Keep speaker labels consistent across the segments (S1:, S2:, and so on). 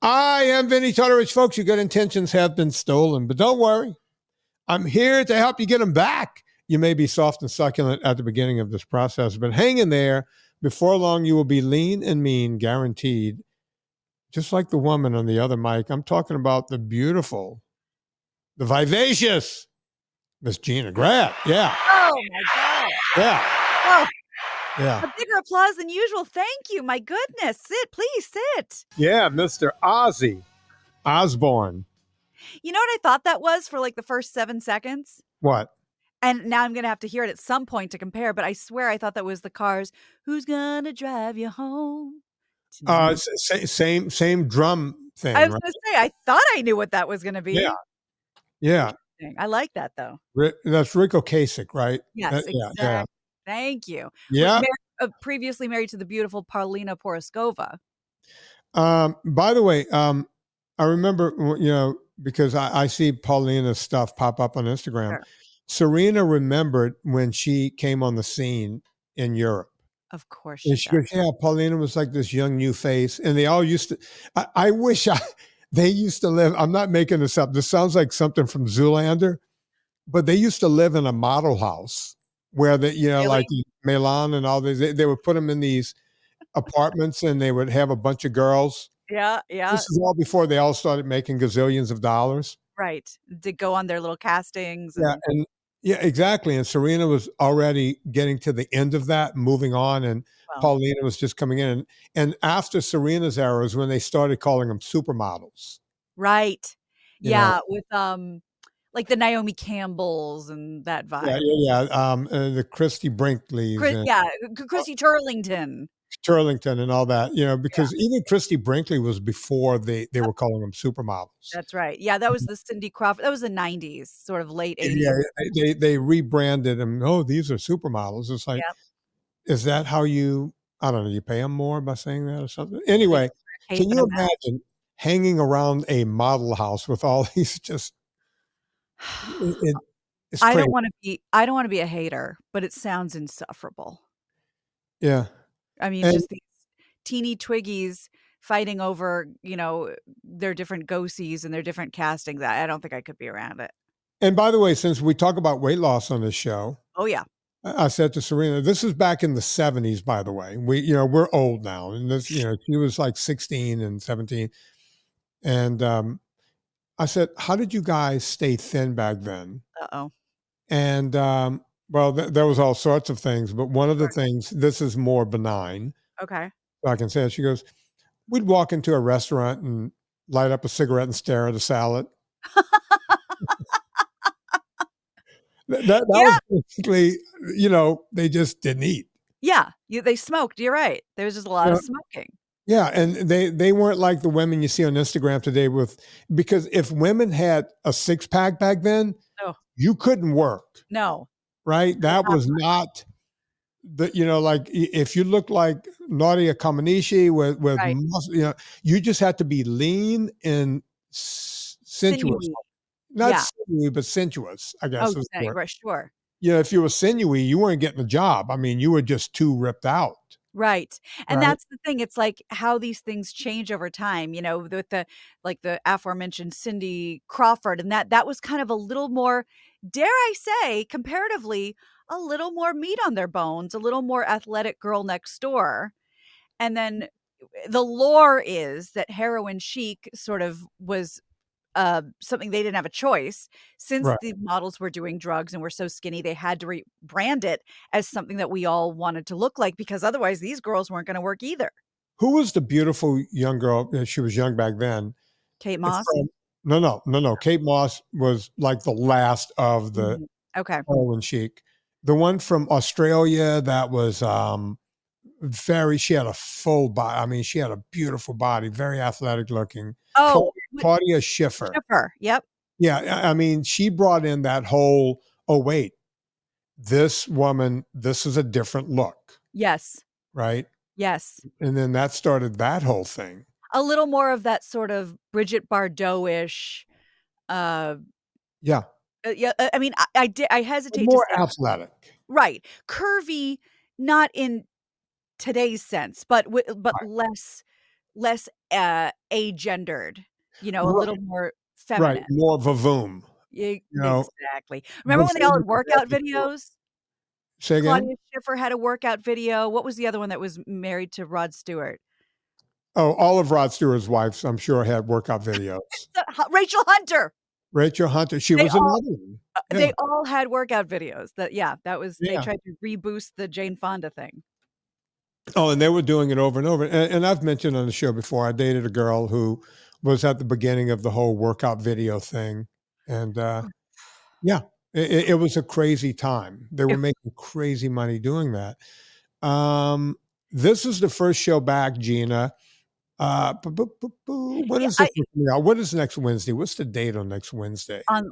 S1: I am Vinnie Tortorich, folks. Your good intentions have been stolen, but don't worry. I'm here to help you get them back. You may be soft and succulent at the beginning of this process, but hang in there. Before long, you will be lean and mean, guaranteed. Just like the woman on the other mic, I'm talking about the beautiful, the vivacious Miss Gina Grad. Yeah.
S2: Oh my God.
S1: Yeah.
S2: Oh,
S1: Yeah.
S2: a bigger applause than usual. Thank you. My goodness. Sit, please sit.
S1: Yeah. Mr. Ozzy Osbourne.
S2: You know what I thought that was for like the first 7 seconds?
S1: What?
S2: And now I'm going to have to hear it at some point to compare, but I swear I thought that was the Cars. Who's gonna drive you home tonight?
S1: Same drum thing,
S2: I was
S1: right?
S2: going to say, I thought I knew what that was going to be.
S1: Yeah. Yeah.
S2: I like that though.
S1: That's Rico Kasich, right?
S2: Yes,
S1: Yeah.
S2: exactly.
S1: Yeah.
S2: Thank you.
S1: Yeah.
S2: Previously married to the beautiful Paulina Poroskova.
S1: By the way, I remember, because I see Paulina's stuff pop up on Instagram.
S2: Sure.
S1: Serena remembered when she came on the scene in Europe.
S2: Of course
S1: And
S2: she
S1: she
S2: does.
S1: goes, yeah, Paulina was like this young new face. And they all used to, I wish they used to live, I'm not making this up. This sounds like something from Zoolander, but they used to live in a model house where
S2: Really?
S1: like Milan and all these, they would put them in these apartments and they would have a bunch of girls.
S2: Yeah.
S1: This is all before they all started making gazillions of dollars.
S2: Right. To go on their little castings.
S1: Yeah, and yeah, exactly. And Serena was already getting to the end of that, moving on, and Paulina was just coming in. And after Serena's era is when they started calling them supermodels.
S2: Right.
S1: You know?
S2: Yeah, with like the Naomi Campbells and that vibe.
S1: Yeah. The Christy Brinkley's and
S2: Chrissy Turlington.
S1: Turlington and all that, because even Christy Brinkley was before they were calling them supermodels.
S2: That's right. Yeah, that was the Cindy Crawford. That was the 90s, sort of late 80s.
S1: Yeah, they rebranded them. Oh, these are supermodels. It's like, is that how you, I don't know, you pay them more by saying that or something? Anyway, can you imagine hanging around a model house with all these just, it's
S2: I
S1: crazy.
S2: don't want to be a hater, but it sounds insufferable.
S1: Yeah.
S2: I mean, just these teeny twiggies fighting over, their different go-sees and their different castings. I don't think I could be around it.
S1: And by the way, since we talk about weight loss on this show.
S2: Oh, yeah. I
S1: said to Serena, this is back in the 70s, by the way. We're old now. And this, she was like 16 and 17. And I said, how did you guys stay thin back then?
S2: Uh-oh.
S1: And well, there was all sorts of things, but one of the things, this is more benign.
S2: Okay.
S1: So I can say it. She goes, we'd walk into a restaurant and light up a cigarette and stare at a salad. that was basically, they just didn't eat.
S2: Yeah, they smoked. You're right. There's just a lot of smoking.
S1: Yeah, and they weren't like the women you see on Instagram today because if women had a six-pack back then, you couldn't work.
S2: No.
S1: Right? That was not like if you look like Nadia Comaneci with muscle, you just had to be lean and sensuous.
S2: Sinewy.
S1: Not sinewy, but sensuous, I guess.
S2: Oh, right, sure.
S1: If you were sinewy, you weren't getting a job. I mean, you were just too ripped out.
S2: Right. And that's the thing. It's like how these things change over time, with the aforementioned Cindy Crawford. And that was kind of a little more, dare I say, comparatively, a little more meat on their bones, a little more athletic girl next door. And then the lore is that heroin chic sort of was something they didn't have a choice since the models were doing drugs and were so skinny. They had to rebrand it as something that we all wanted to look like, because otherwise these girls weren't going to work either.
S1: Who was the beautiful young girl? She was young back then.
S2: Kate Moss?
S1: No. Kate Moss was like the last of the heroin chic. The one from Australia that was she had a full body. I mean, she had a beautiful body, very athletic looking.
S2: Oh,
S1: Claudia Schiffer.
S2: Yep.
S1: Yeah. I mean, she brought in that whole, oh, wait, this woman, this is a different look.
S2: Yes.
S1: Right?
S2: Yes.
S1: And then that started that whole thing.
S2: A little more of that sort of Bridget Bardot-ish.
S1: Yeah.
S2: I mean, I hesitate
S1: more
S2: to say
S1: athletic.
S2: Right. Curvy, not in today's sense, but less less agendered, a
S1: Right,
S2: little more
S1: right,
S2: feminine.
S1: more vavoom, you know,
S2: Exactly. Remember when they all
S1: vavoom
S2: had
S1: is the
S2: workout
S1: best word.
S2: videos?
S1: Say again?
S2: Claudia Schiffer had a workout video. What was the other one that was married to Rod Stewart?
S1: Oh, all of Rod Stewart's wives, I'm sure, had workout videos.
S2: Rachel Hunter.
S1: Rachel Hunter, she
S2: They
S1: was
S2: all
S1: another one. Yeah,
S2: they all had workout videos. That was they
S1: yeah.
S2: tried to reboost the Jane Fonda thing.
S1: Oh, and they were doing it over and over. And I've mentioned on the show before, I dated a girl who was at the beginning of the whole workout video thing. And yeah, it was a crazy time. They were making crazy money doing that. Um, this is the first show back, Gina. When
S2: Yeah,
S1: is this coming out? What is next Wednesday? What's the date on next Wednesday?
S2: on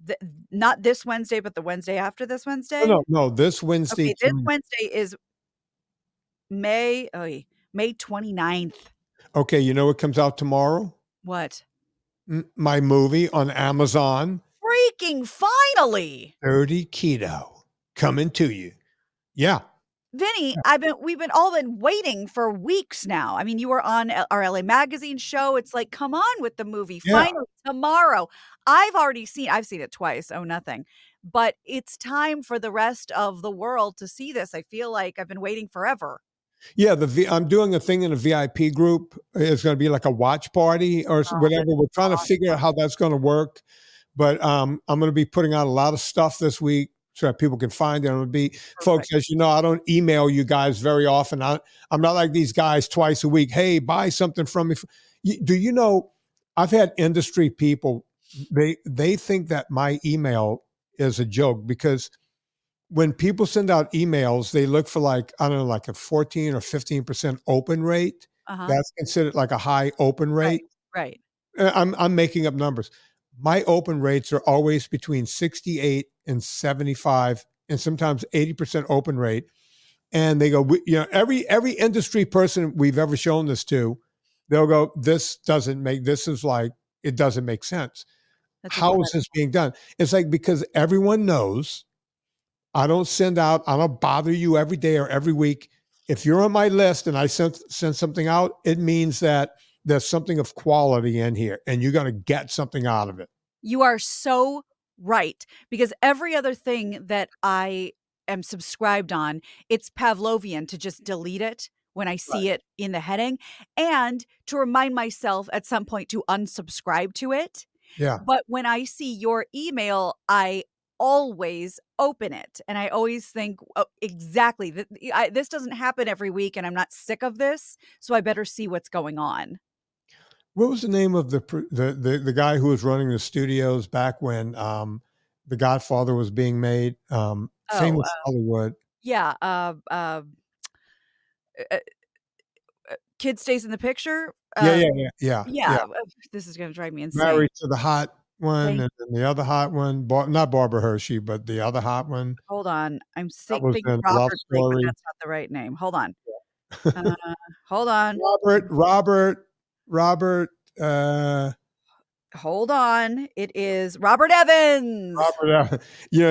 S2: the not this Wednesday, but the Wednesday after this
S1: No,
S2: Wednesday?
S1: no, no. This Wednesday
S2: Okay, this
S1: coming.
S2: Wednesday is May 29th.
S1: Okay, you know what comes out tomorrow?
S2: What?
S1: My movie on Amazon,
S2: Freaking finally!
S1: 30 Keto, coming to you. Yeah,
S2: Vinny, we've been all been waiting for weeks now. I mean, you were on our LA Magazine show. It's like, come on with the movie.
S1: yeah.
S2: Finally, tomorrow. I've seen it twice. Oh, nothing. But it's time for the rest of the world to see this. I feel like I've been waiting forever.
S1: Yeah, I'm doing a thing in a VIP group. It's going to be like a watch party or
S2: Oh,
S1: whatever.
S2: that's
S1: We're trying to figure out
S2: awesome.
S1: how that's going to work. But I'm going to be putting out a lot of stuff this week so that people can find it. I'm going to be, folks,
S2: Perfect.
S1: as you know, I don't email you guys very often. I'm not like these guys twice a week. Hey, buy something from me. Do you know, I've had industry people, they think that my email is a joke because when people send out emails, they look for like, I don't know, like a 14 or 15% open rate.
S2: Uh-huh.
S1: That's considered like a high open
S2: Right.
S1: rate.
S2: Right.
S1: I'm making up numbers. My open rates are always between 68 and 75 and sometimes 80% open rate. And they go, every industry person we've ever shown this to, they'll go, this is like, it doesn't make sense.
S2: That's
S1: How is
S2: incredible.
S1: this being done? It's like, because everyone knows I don't bother you every day or every week. If you're on my list and I send something out, it means that there's something of quality in here and you're going to get something out of it.
S2: You are so right, because every other thing that I am subscribed on, it's Pavlovian to just delete it when I
S1: Right.
S2: see it in the heading, and to remind myself at some point to unsubscribe to it.
S1: Yeah.
S2: But when I see your email, I always open it, and I always think, "Oh, exactly, this doesn't happen every week, and I'm not sick of this, so I better see what's going on."
S1: What was the name of the guy who was running the studios back when The Godfather was being made?
S2: Oh,
S1: Famous Hollywood.
S2: yeah, uh Kid Stays in the Picture?
S1: Yeah, yeah, yeah, yeah,
S2: Yeah,
S1: yeah.
S2: this is gonna drive me insane.
S1: Married to the hot one,
S2: Thank
S1: and then the other hot one, not Barbara Hershey, but the other hot one
S2: hold on, I'm
S1: that was
S2: thinking
S1: in Love
S2: Robert Blake, but
S1: Story.
S2: that's not the right name. Hold on. Uh, hold on.
S1: Robert, uh,
S2: Hold on. It is Robert Evans.
S1: Robert Evans he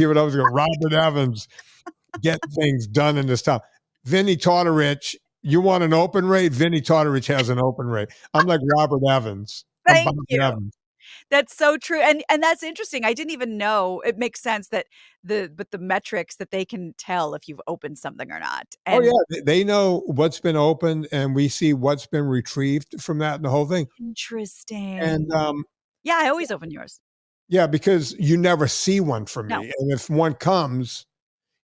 S1: would always go, Robert Evans, get things done in this town. Vinnie Tortorich, you want an open rate? Vinnie Tortorich has an open rate. I'm like Robert Evans. I'm
S2: Thank
S1: Bob
S2: you.
S1: Evans.
S2: That's so true, and that's interesting. I didn't even know it makes sense that the metrics that they can tell if you've opened something or not,
S1: Oh yeah,
S2: and
S1: they know what's been opened, and we see what's been retrieved from that and the whole thing. And
S2: interesting. Yeah, I always open yours.
S1: yeah, because you never see one from
S2: No,
S1: me, and if one comes,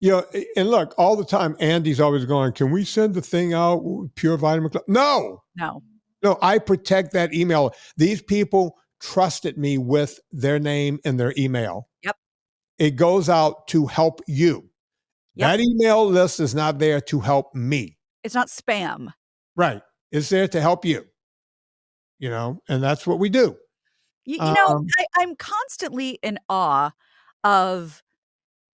S1: and look, all the time, Andy's always going, "Can we send the thing out, Pure Vitamin Club?" No,
S2: no.
S1: no, I protect that email. These people trusted me with their name and their email.
S2: Yep,
S1: It goes out to help you.
S2: yep.
S1: That email list is not there to help me.
S2: It's not spam.
S1: Right. It's there to help you, and that's what we do. Um,
S2: I'm constantly in awe of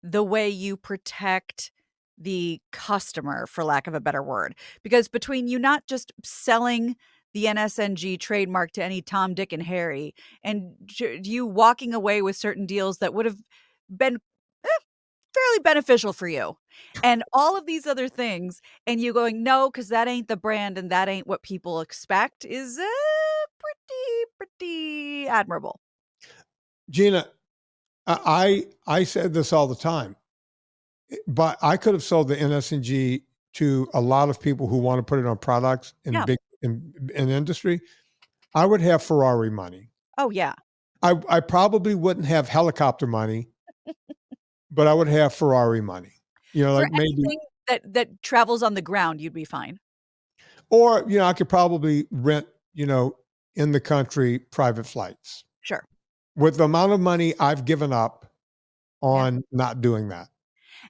S2: the way you protect the customer, for lack of a better word, because between you not just selling the NSNG trademark to any Tom, Dick, and Harry, and you walking away with certain deals that would have been fairly beneficial for you. And all of these other things, and you going, no, because that ain't the brand and that ain't what people expect is pretty admirable.
S1: Gina, I said this all the time, but I could have sold the NSNG to a lot of people who want to put it on products in
S2: Yeah.
S1: big in industry. I would have Ferrari money.
S2: Oh, yeah.
S1: I probably wouldn't have helicopter money, but I would have Ferrari money. You know,
S2: For
S1: like maybe,
S2: anything that travels on the ground, you'd be fine.
S1: or you know, I could probably rent, you know, in the country private flights
S2: Sure.
S1: with the amount of money I've given up
S2: Yeah.
S1: on not doing that.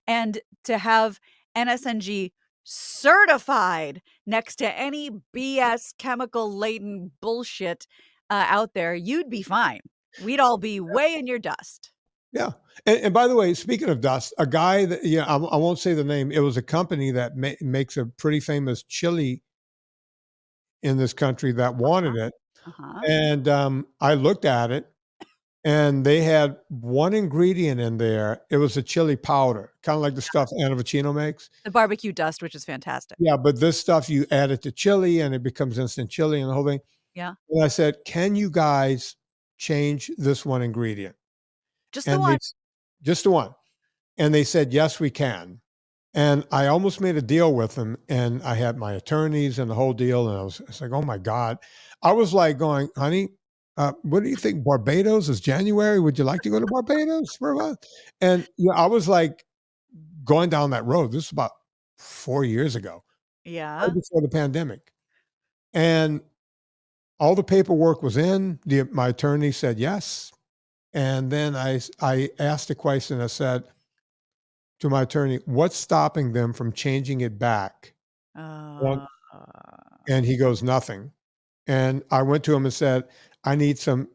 S2: And to have NSNG certified next to any BS chemical laden bullshit out there, you'd be fine. We'd all be way in your dust.
S1: Yeah. And by the way, speaking of dust, a guy that, yeah, I won't say the name. It was a company that makes a pretty famous chili in this country that wanted it.
S2: Uh-huh.
S1: And I looked at it and they had one ingredient in there. It was a chili powder, kind of like the stuff Anna Vicino makes.
S2: The barbecue dust, which is fantastic.
S1: Yeah. But this stuff, you add it to chili and it becomes instant chili and the whole thing.
S2: Yeah.
S1: And I said, can you guys change this one ingredient?
S2: Just the
S1: And
S2: one.
S1: just the one. And they said, yes, we can. And I almost made a deal with them, and I had my attorneys and the whole deal. And it's like, oh my God. I was like going, honey, what do you think? Barbados is January. Would you like to go to Barbados for a month? And you know, I was like going down that road. This is about 4 years ago,
S2: Yeah.
S1: right before the pandemic. And all the paperwork was in. My attorney said yes. And then I asked a question. I said to my attorney, what's stopping them from changing it back?
S2: Uh,
S1: And he goes, nothing. And I went to him and said, I need some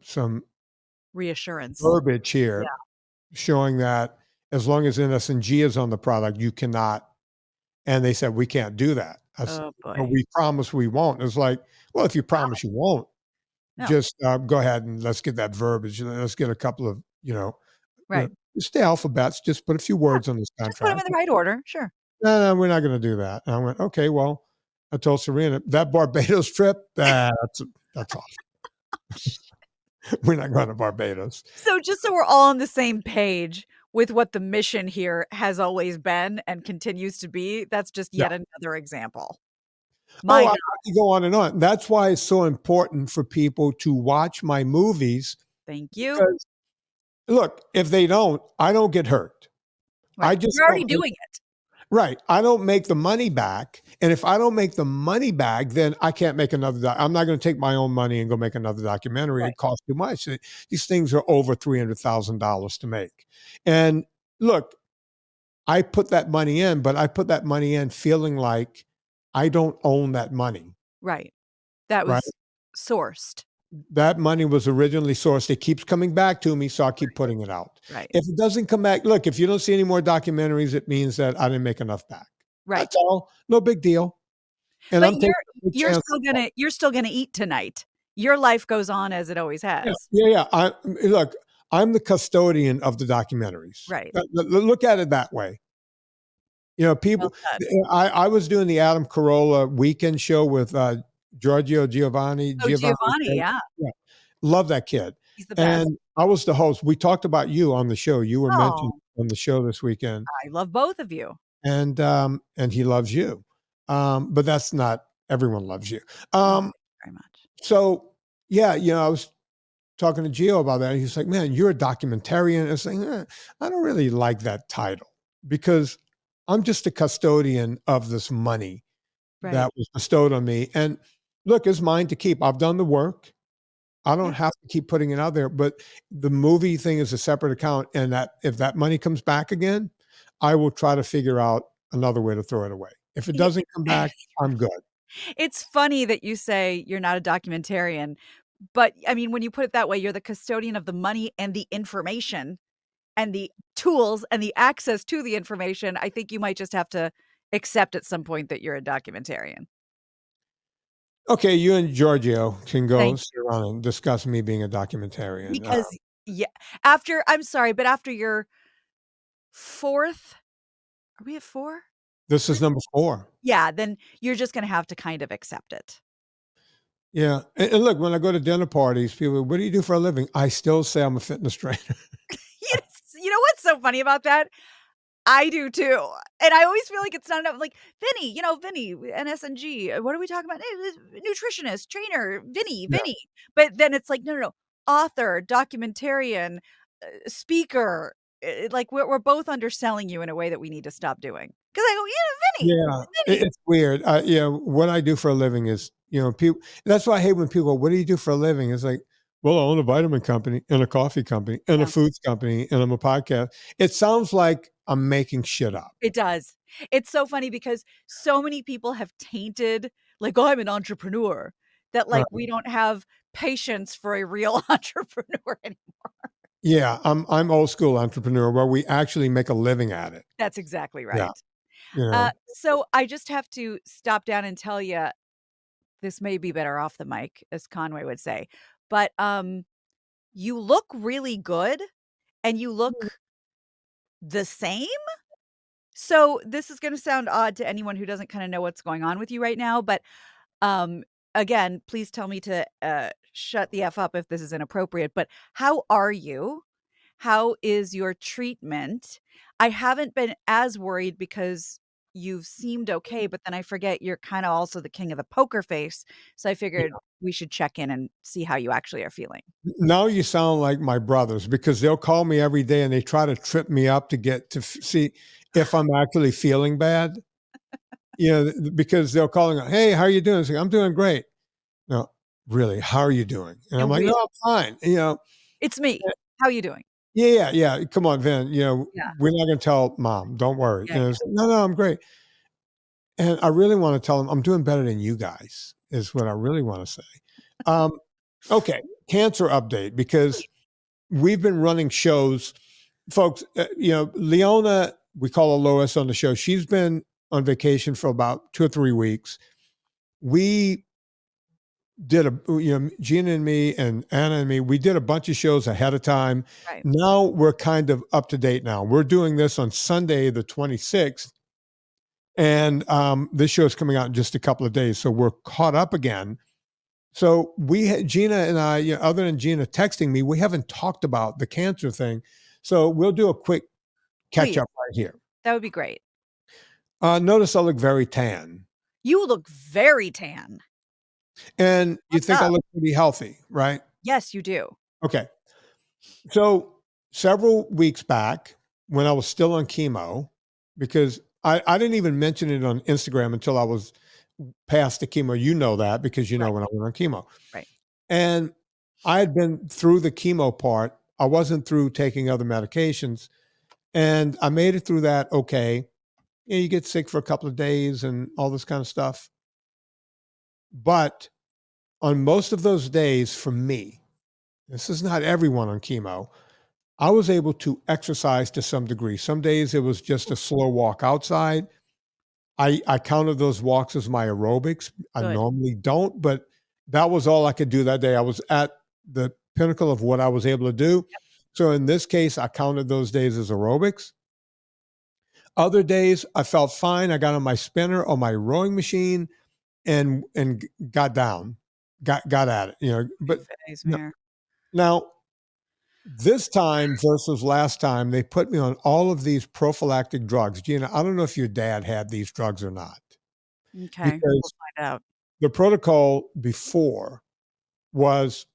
S2: reassurance.
S1: verbiage here showing that as long as NSNG is on the product, you cannot. And they said, we can't do that. I said,
S2: Oh boy.
S1: but we promise we won't. It's like, well, if you promise you won't,
S2: No.
S1: just go ahead and let's get that verbiage. Let's get a couple of,
S2: Right.
S1: just the alphabets, just put a few words on this
S2: Just put them
S1: contract.
S2: in the right order. Sure.
S1: No, we're not going to do that. And I went, okay, well, I told Serena that Barbados trip, that's off. We're not going to Barbados.
S2: So just so we're all on the same page with what the mission here has always been and continues to be, that's just yet another example. My
S1: I
S2: God.
S1: could go on and on. That's why it's so important for people to watch my movies.
S2: Thank you.
S1: Because, look, if they don't, I don't get hurt.
S2: Right. You're already doing it.
S1: Right. I don't make the money back. And if I don't make the money back, then I can't make another. I'm not going to take my own money and go make another documentary.
S2: Right.
S1: It costs too much. These things are over $300,000 to make. And look, I put that money in, but I put that money in feeling like I don't own that money.
S2: Right. That was sourced.
S1: That money was originally sourced. It keeps coming back to me, so I keep putting it out.
S2: Right.
S1: If it doesn't come back, look, if you don't see any more documentaries, it means that I didn't make enough back.
S2: Right.
S1: That's all. No big deal. And
S2: but
S1: I'm
S2: you're still gonna eat tonight. Your life goes on as it always has.
S1: Yeah. Look, I'm the custodian of the documentaries.
S2: Right.
S1: Look at it that way. You know, people.
S2: Well,
S1: I was doing the Adam Carolla weekend show with Giorgio Giovanni.
S2: Giovanni, yeah.
S1: Love that kid.
S2: He's the best.
S1: And I was the host. We talked about you on the show. You were mentioned on the show this weekend.
S2: I love both of you.
S1: And he loves you. But that's not everyone loves you.
S2: Very much.
S1: So yeah, I was talking to Gio about that. And he's like, man, you're a documentarian. It's like, I don't really like that title because I'm just a custodian of this money that was bestowed on me. And look, it's mine to keep. I've done the work. I don't have to keep putting it out there, but the movie thing is a separate account. And that if that money comes back again, I will try to figure out another way to throw it away. If it doesn't come back, I'm good.
S2: It's funny that you say you're not a documentarian, but I mean, when you put it that way, you're the custodian of the money and the information and the tools and the access to the information. I think you might just have to accept at some point that you're a documentarian.
S1: Okay, you and Giorgio can go sit around and discuss me being a documentarian.
S2: Because I'm sorry, but after your 4th, are we at 4?
S1: This is number 4.
S2: Yeah, then you're just gonna have to kind of accept it.
S1: Yeah. And look, when I go to dinner parties, people, what do you do for a living? I still say I'm a fitness trainer.
S2: You know what's so funny about that? I do too, and I always feel like it's not enough, like, Vinnie, Vinnie, NSNG, what are we talking about? Nutritionist, trainer, Vinnie,
S1: Yeah.
S2: Vinnie, but then it's like, no, no, no, author, documentarian, speaker, like, we're both underselling you in a way that we need to stop doing. Because I go, "Yeah, Vinnie,
S1: Yeah.
S2: Vinnie."
S1: It's weird. What I do for a living is, people, that's why I hate when people go, what do you do for a living? It's like, well, I own a vitamin company and a coffee company and a
S2: Yeah,
S1: foods company and I'm a podcast. It sounds like I'm making shit up.
S2: it does. It's so funny because so many people have tainted, like, "Oh, I'm an entrepreneur," that, like,
S1: Right.
S2: we don't have patience for a real entrepreneur anymore.
S1: Yeah. I'm old school entrepreneur where we actually make a living at it.
S2: That's exactly
S1: Yeah.
S2: right.
S1: You know,
S2: So I just have to stop down and tell you, this may be better off the mic, as Conway would say, but, you look really good and you look the same. So this is gonna sound odd to anyone who doesn't kinda know what's going on with you right now, but, um, again, please tell me to, shut the F up if this is inappropriate, but how are you? How is your treatment? I haven't been as worried because you've seemed okay, but then I forget you're kinda also the king of the poker face, so I figured we should check in and see how you actually are feeling.
S1: now you sound like my brothers because they'll call me every day and they try to trip me up to get to see if I'm actually feeling bad. Because they'll call and go, "Hey, how are you doing?" I say, "I'm doing great." No, really, how are you doing? And I'm
S2: And
S1: like,
S2: we
S1: "No, I'm fine."
S2: It's me. How you doing?
S1: Yeah, yeah, yeah. Come on, Vin.
S2: Yeah.
S1: We're not going to tell mom. Don't worry.
S2: Yeah, yeah.
S1: It's, no, no, I'm great. And I really want to tell them I'm doing better than you guys. Is what I really want to say. Um, okay, cancer update because we've been running shows, folks. Leona, we call her Lois on the show. She's been on vacation for about 2 or 3 weeks. We did Gina and me and Anna and me, we did a bunch of shows ahead of time.
S2: Right.
S1: Now we're kind of up to date now. We're doing this on Sunday, the 26th. And this show is coming out in just a couple of days. So we're caught up again. So Gina and I, other than Gina texting me, we haven't talked about the cancer thing. So we'll do a quick catch
S2: Please,
S1: up right here.
S2: that would be great.
S1: Notice I look very tan.
S2: You look very tan.
S1: And you
S2: What's
S1: think I
S2: up?
S1: look pretty healthy, right?
S2: Yes, you do.
S1: Okay. So several weeks back, when I was still on chemo, because I didn't even mention it on Instagram until I was past the chemo. You know that because
S2: Right,
S1: when I went on chemo.
S2: right.
S1: And I had been through the chemo part. I wasn't through taking other medications. And I made it through that okay. You get sick for a couple of days and all this kind of stuff. But on most of those days, for me, this is not everyone on chemo, I was able to exercise to some degree. Some days it was just a slow walk outside. I counted those walks as my aerobics. I
S2: Good.
S1: normally don't, but that was all I could do that day. I was at the pinnacle of what I was able to do. So in this case, I counted those days as aerobics. Other days I felt fine. I got on my spinner or my rowing machine and got down, got at it, but no,
S2: Nightmare.
S1: now this time versus last time, they put me on all of these prophylactic drugs. Gina, I don't know if your dad had these drugs or not,
S2: Okay, we'll
S1: because
S2: find out.
S1: the protocol before was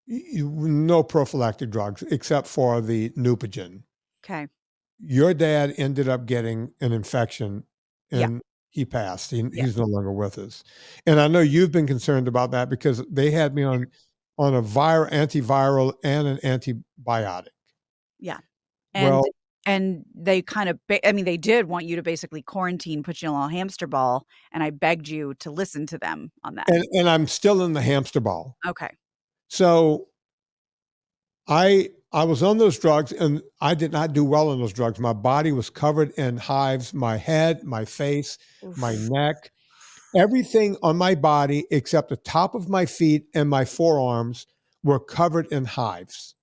S1: no prophylactic drugs except for the Neupogen.
S2: Okay.
S1: Your dad ended up getting an infection
S2: Yeah,
S1: and he passed.
S2: yeah,
S1: He's no longer with us. And I know you've been concerned about that because they had me on a antiviral and an antibiotic.
S2: yeah. And
S1: Well,
S2: and they kind of I mean, they did want you to basically quarantine, put you in a little hamster ball, and I begged you to listen to them on that.
S1: and I'm still in the hamster ball.
S2: Okay.
S1: So I was on those drugs and I did not do well on those drugs. My body was covered in hives, my head, my face, my
S2: Oof.
S1: neck, everything on my body except the top of my feet and my forearms were covered in hives.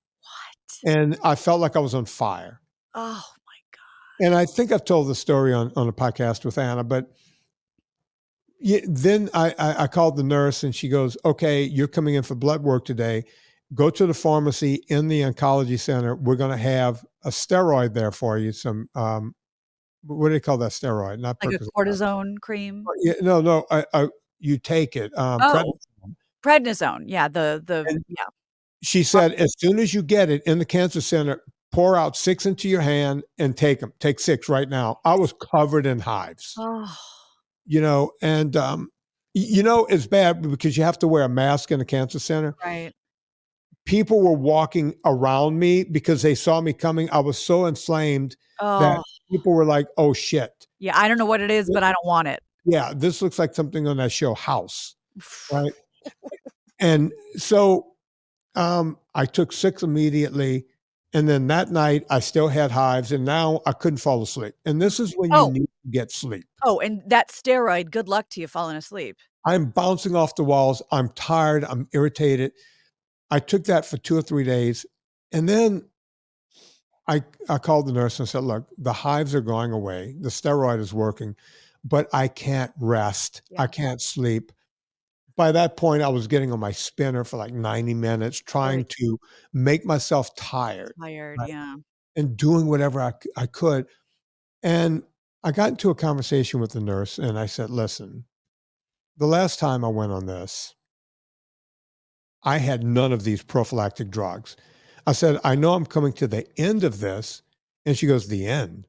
S2: What?
S1: And I felt like I was on fire.
S2: Oh
S1: And I think I've told the story on a podcast with Anna, but then I called the nurse and she goes, okay, you're coming in for blood work today. Go to the pharmacy in the oncology center. We're going to have a steroid there for you. Some, what do they call that steroid? Not
S2: Like a
S1: percocet.
S2: cortisone cream?
S1: Yeah, no, you take it.
S2: Oh, prednisone. Yeah,
S1: And
S2: yeah.
S1: she said, as soon as you get it in the cancer center, pour out 6 into your hand and take them. Take 6 right now. I was covered in hives.
S2: Oh,
S1: And it's bad because you have to wear a mask in the cancer center.
S2: right.
S1: People were walking around me because they saw me coming. I was so inflamed that
S2: Oh,
S1: people were like, oh shit.
S2: yeah, I don't know what it is, but I don't want it.
S1: Yeah, this looks like something on that show House. Right. And so I took 6 immediately. And then that night I still had hives and now I couldn't fall asleep. And this is when you
S2: Oh,
S1: need to get sleep.
S2: oh, and that steroid, good luck to you falling asleep.
S1: I'm bouncing off the walls. I'm tired. I'm irritated. I took that for 2 or 3 days. And then I called the nurse and said, look, the hives are going away. The steroid is working, but I can't rest.
S2: Yeah.
S1: I can't sleep. By that point, I was getting on my spinner for like 90 minutes, trying to make myself tired.
S2: Tired,
S1: Right?
S2: yeah.
S1: And doing whatever I could. And I got into a conversation with the nurse and I said, listen, the last time I went on this, I had none of these prophylactic drugs. I said, I know I'm coming to the end of this. And she goes, the end?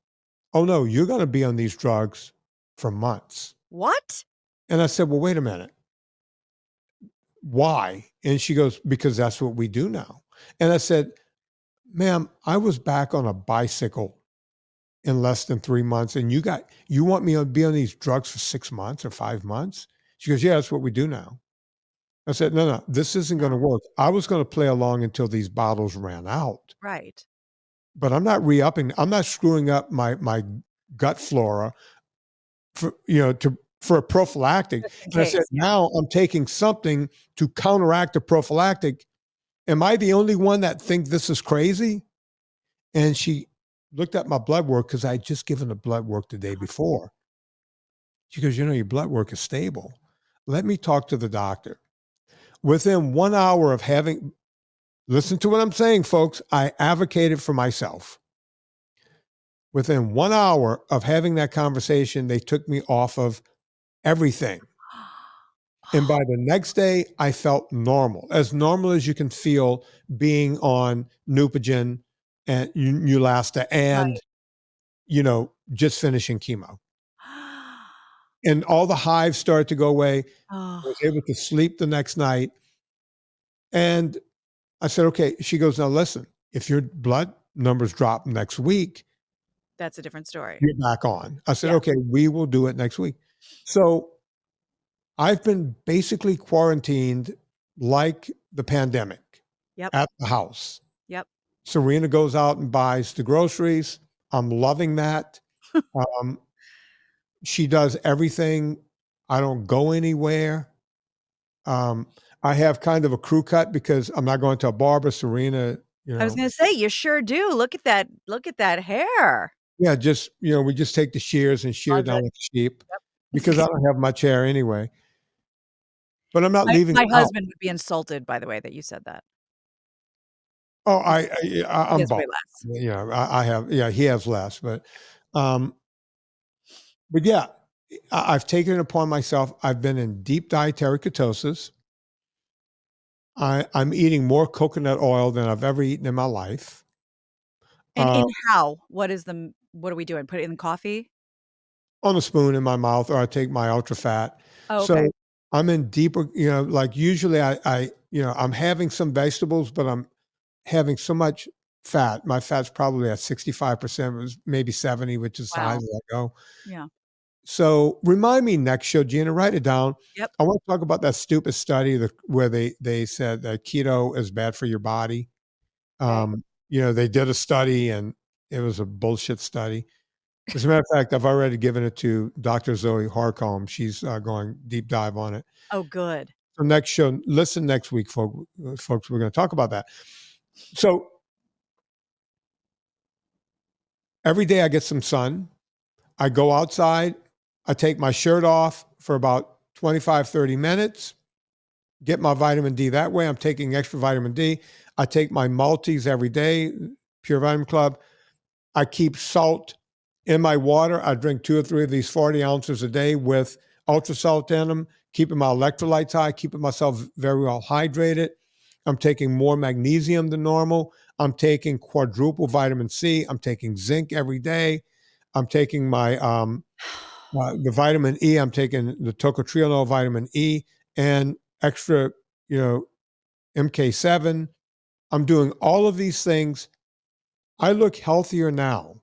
S1: Oh, no, you're going to be on these drugs for months.
S2: What?
S1: And I said, well, wait a minute. Why? And she goes, because that's what we do now. And I said, ma'am, I was back on a bicycle in less than 3 months. And you want me to be on these drugs for 6 months or 5 months? She goes, yeah, that's what we do now. I said, no, this isn't going to work. I was going to play along until these bottles ran out.
S2: Right.
S1: But I'm not re-upping. I'm not screwing up my gut flora for a prophylactic. And I said, now I'm taking something to counteract a prophylactic. Am I the only one that thinks this is crazy? And she looked at my blood work because I had just given the blood work the day before. She goes, your blood work is stable. Let me talk to the doctor. Within 1 hour of listen to what I'm saying, folks, I advocated for myself. Within 1 hour of having that conversation, they took me off of everything. And by the next day, I felt normal as you can feel being on Neupogen and Neulasta and, just finishing chemo. And all the hives started to go away. I was able to sleep the next night. And I said, okay. She goes, now listen, if your blood numbers drop next week,
S2: that's a different story.
S1: You're back on. I said, okay, we will do it next week. So I've been basically quarantined like the pandemic at the house.
S2: Yep.
S1: Serena goes out and buys the groceries. I'm loving that. She does everything. I don't go anywhere. I have kind of a crew cut because I'm not going to a barber. Serena,
S2: I was going to say, you sure do. Look at that. Look at that hair.
S1: Yeah, just, we just take the shears and shear down like a sheep because I don't have much hair anyway. But I'm not leaving.
S2: My husband would be insulted, by the way, that you said that.
S1: Oh, I'm bald.
S2: Way less.
S1: Yeah, I have. Yeah, he has less, but yeah, I've taken it upon myself. I've been in deep dietary ketosis. I'm eating more coconut oil than I've ever eaten in my life.
S2: And how? What are we doing? Put it in coffee?
S1: On a spoon in my mouth, or I take my ultra fat.
S2: Oh, okay.
S1: So I'm in deeper, like usually I'm having some vegetables, but I'm having so much fat. My fat's probably at 65%, it was maybe 70, which is the highest I go.
S2: Yeah.
S1: So remind me next show, Gina, write it down.
S2: Yep.
S1: I want to talk about that stupid study where they said that keto is bad for your body.
S2: Okay.
S1: They did a study and it was a bullshit study. As a matter of fact, I've already given it to Dr. Zoe Harcombe. She's going deep dive on it.
S2: Oh, good.
S1: So next show, listen next week, folks. We're going to talk about that. So Every day I get some sun. I go outside. I take my shirt off for about 25, 30 minutes, get my vitamin D that way. I'm taking extra vitamin D. I take my multis every day, Pure Vitamin Club. I keep salt in my water. I drink 2 or 3 of these 40 ounces a day with ultra salt in them, keeping my electrolytes high, keeping myself very well hydrated. I'm taking more magnesium than normal. I'm taking quadruple vitamin C. I'm taking zinc every day. I'm taking my the vitamin E. I'm taking the tocotrienol vitamin E and extra, you know, MK7. I'm doing all of these things. I look healthier now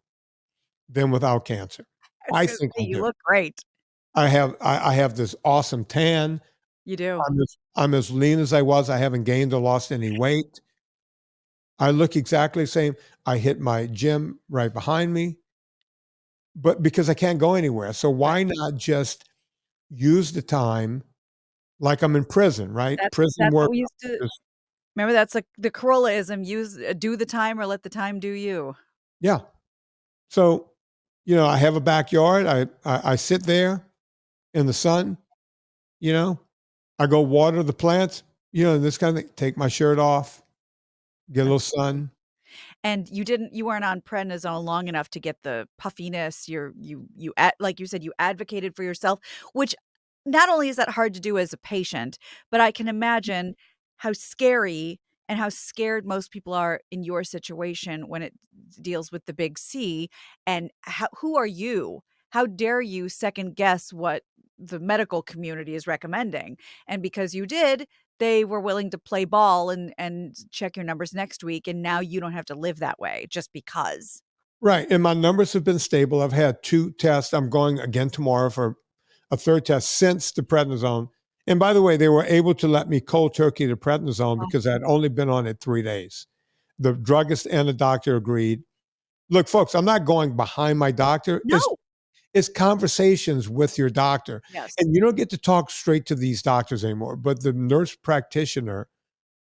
S1: than without cancer.
S2: I was
S1: I
S2: gonna
S1: think
S2: say
S1: I
S2: you
S1: do.
S2: look great.
S1: I have this awesome tan.
S2: You do.
S1: I'm as lean as I was. I haven't gained or lost any weight. I look exactly the same. I hit my gym right behind me, but because I can't go anywhere. So
S2: Right.
S1: why not just use the time like I'm in prison, right? Prison
S2: That's what
S1: work.
S2: we used to
S1: Just,
S2: remember, that's like the Corollaism, use do the time or let the time do you.
S1: yeah. So, I have a backyard. I sit there in the sun, you know, I go water the plants, this kind of thing. Take my shirt off, get a little
S2: That's
S1: sun.
S2: And you weren't on prednisone long enough to get the puffiness. You ad like you said, you advocated for yourself, which not only is that hard to do as a patient, but I can imagine how scary and how scared most people are in your situation when it deals with the big C, and who are you? How dare you second guess what the medical community is recommending? And because you did, they were willing to play ball and check your numbers next week, and now you don't have to live that way just because.
S1: Right. And my numbers have been stable. I've had 2 tests. I'm going again tomorrow for a 3rd test since the prednisone. And by the way, they were able to let me cold turkey the prednisone
S2: Oh.
S1: because I'd only been on it 3 days. The druggist and the doctor agreed. Look, folks, I'm not going behind my doctor.
S2: No.
S1: It's conversations with your doctor.
S2: Yes.
S1: And you don't get to talk straight to these doctors anymore. But the nurse practitioner,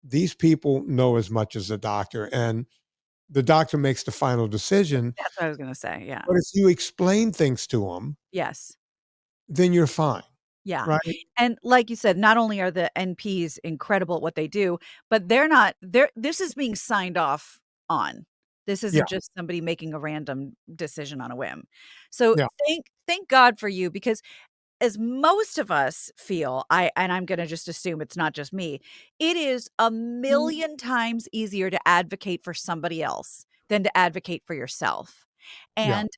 S1: these people know as much as the doctor. And the doctor makes the final decision.
S2: That's what I was gonna say, yeah.
S1: But if you explain things to them,
S2: Yes.
S1: then you're fine,
S2: Yeah,
S1: right?
S2: and like you said, not only are the NPs incredible at what they do, but this is being signed off on. This
S1: Yeah,
S2: isn't just somebody making a random decision on a whim. So,
S1: yeah,
S2: thank God for you, because as most of us feel, I'm gonna just assume it's not just me, it is a million times easier to advocate for somebody else than to advocate for yourself.
S1: yeah.
S2: And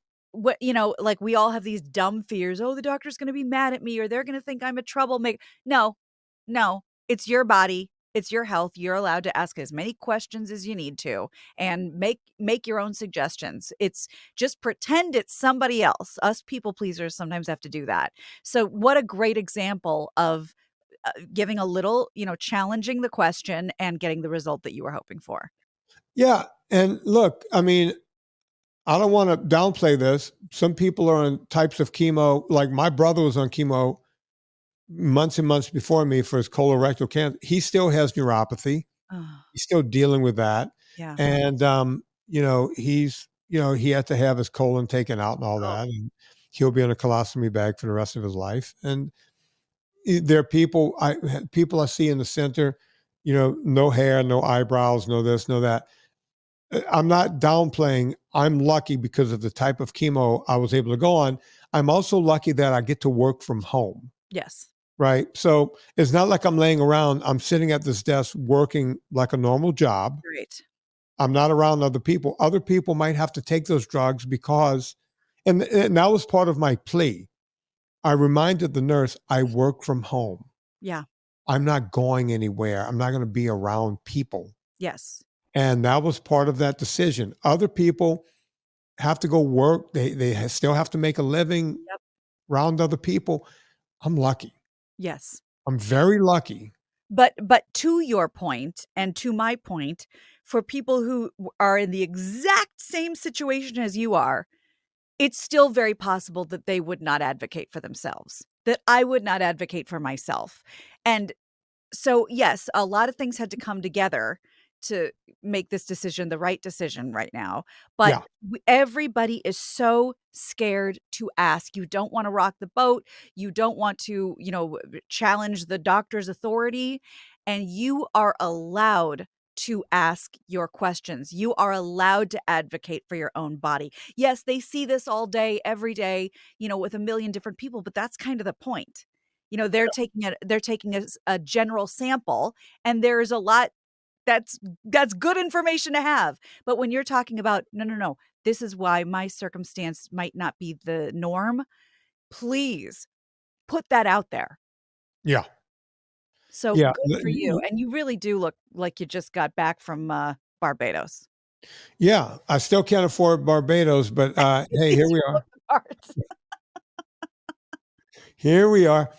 S2: like, we all have these dumb fears, "Oh, the doctor's gonna be mad at me, or they're gonna think I'm a troublemaker." No, no, it's your body, it's your health, you're allowed to ask as many questions as you need to and make your own suggestions. It's just pretend it's somebody else. Us people pleasers sometimes have to do that. So what a great example of, giving a little, challenging the question and getting the result that you were hoping for.
S1: Yeah. And look, I mean, I don't want to downplay this. Some people are on types of chemo, like my brother was on chemo months and months before me for his colorectal cancer. He still has neuropathy.
S2: Oh,
S1: He's still dealing with that.
S2: yeah.
S1: And, he had to have his colon taken out and all
S2: Oh,
S1: that. And he'll be in a colostomy bag for the rest of his life. And there are people I see in the center, no hair, no eyebrows, no this, no that. I'm not downplaying. I'm lucky because of the type of chemo I was able to go on. I'm also lucky that I get to work from home,
S2: yes.
S1: right? So it's not like I'm laying around. I'm sitting at this desk working like a normal job.
S2: Great.
S1: I'm not around other people. Other people might have to take those drugs because, and that was part of my plea. I reminded the nurse, I work from home.
S2: Yeah.
S1: I'm not going anywhere. I'm not going to be around people.
S2: Yes.
S1: And that was part of that decision. Other people have to go work. They still have to make a living
S2: Yep.
S1: around other people. I'm lucky.
S2: Yes.
S1: I'm very lucky.
S2: But to your point, and to my point, for people who are in the exact same situation as you are, it's still very possible that they would not advocate for themselves, that I would not advocate for myself. And so, yes, a lot of things had to come together to make this decision the right decision right now. But
S1: Yeah.
S2: everybody is so scared to ask. You don't want to rock the boat. You don't want to, challenge the doctor's authority. And you are allowed to ask your questions. You are allowed to advocate for your own body. Yes, they see this all day, every day, with a million different people, but that's kind of the point. They're taking a general sample, and there's a lot that's good information to have. But when you're talking about, no, this is why my circumstance might not be the norm, please put that out there.
S1: Yeah.
S2: So
S1: Yeah.
S2: good for you. And you really do look like you just got back from Barbados.
S1: Yeah. I still can't afford Barbados, but hey, here we are. Here we are.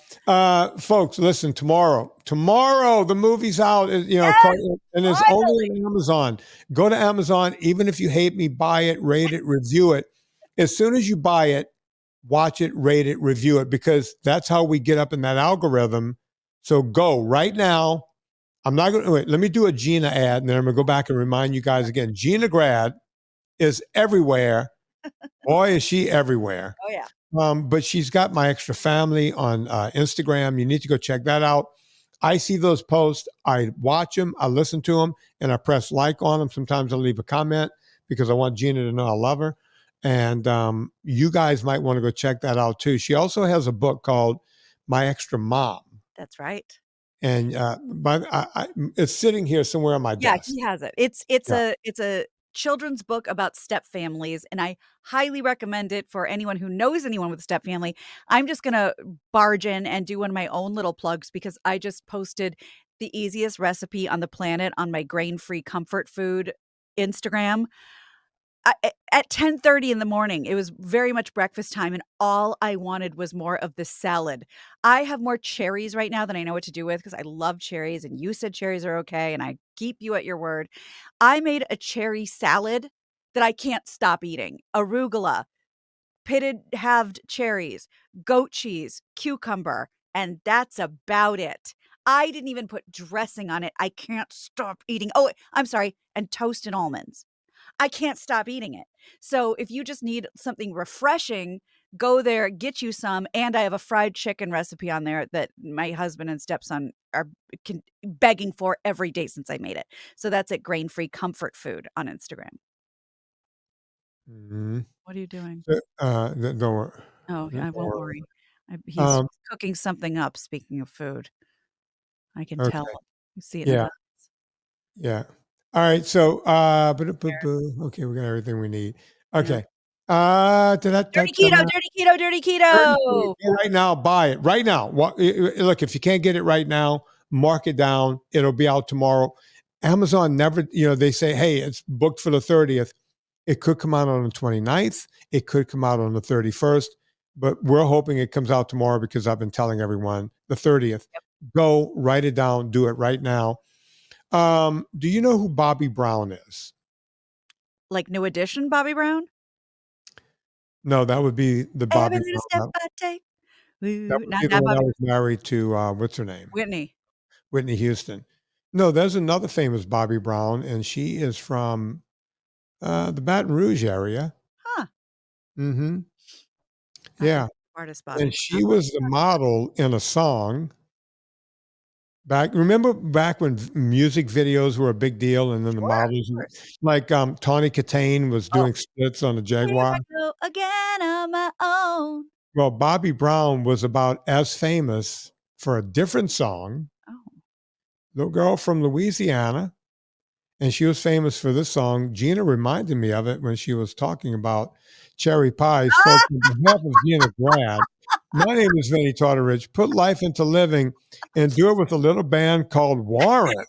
S1: Folks, listen, tomorrow, the movie's out, and it's only on Amazon. Go to Amazon. Even if you hate me, buy it, rate it, review it. As soon as you buy it, watch it, rate it, review it, because that's how we get up in that algorithm. So go right now. I'm not going to wait. Let me do a Gina ad, and then I'm going to go back and remind you guys again. Gina Grad is everywhere. Boy, is she everywhere.
S2: Oh, yeah.
S1: But she's got My Extra Family on Instagram. You need to go check that out. I see those posts. I watch them. I listen to them, and I press like on them. Sometimes I'll leave a comment because I want Gina to know I love her. And you guys might want to go check that out too. She also has a book called My Extra Mom.
S2: That's right.
S1: And it's sitting here somewhere on my desk.
S2: Yeah, he has it. It's a children's book about step families, and I highly recommend it for anyone who knows anyone with a step family. I'm just going to barge in and do one of my own little plugs because I just posted the easiest recipe on the planet on my grain-free comfort food Instagram. At 10:30 in the morning, it was very much breakfast time, and all I wanted was more of the salad. I have more cherries right now than I know what to do with because I love cherries, and you said cherries are okay, and I keep you at your word. I made a cherry salad that I can't stop eating. Arugula, pitted halved cherries, goat cheese, cucumber, and that's about it. I didn't even put dressing on it. I can't stop eating. Oh, I'm sorry, and toasted almonds. I can't stop eating it. So if you just need something refreshing, go there, get you some. And I have a fried chicken recipe on there that my husband and stepson are begging for every day since I made it. So that's at Grain Free Comfort Food on Instagram.
S1: Mm-hmm.
S2: What are you doing?
S1: Don't worry.
S2: Oh, I won't worry. He's cooking something up. Speaking of food, I can tell. You see it.
S1: Yeah. All right. So, okay, we got everything we need. Okay.
S2: Dirty keto.
S1: Right now, buy it. Right now. Look, if you can't get it right now, mark it down. It'll be out tomorrow. Amazon never, they say, hey, it's booked for the 30th. It could come out on the 29th. It could come out on the 31st. But we're hoping it comes out tomorrow because I've been telling everyone the 30th. Yep. Go, write it down, do it right now. Do you know who Bobby Brown is?
S2: Like New Edition Bobby Brown?
S1: No, that would be the Bobby Brown. That would be the one I was married to, what's her name?
S2: Whitney
S1: Houston. No, there's another famous Bobby Brown, and she is from the Baton Rouge area.
S2: Huh.
S1: Mm-hmm. Yeah.
S2: Artist Bobby.
S1: And she was the model in a song. Remember back when music videos were a big deal, and then the models, like Tawny Katane was doing splits on a Jaguar.
S2: Here I go again on my own.
S1: Well, Bobby Brown was about as famous for a different song. Little girl from Louisiana, and she was famous for this song. Gina reminded me of it when she was talking about cherry pies. Folks, on behalf of Gina Grad, my name is Vinnie Tortorich. Put life into living and do it with a little band called Warrant.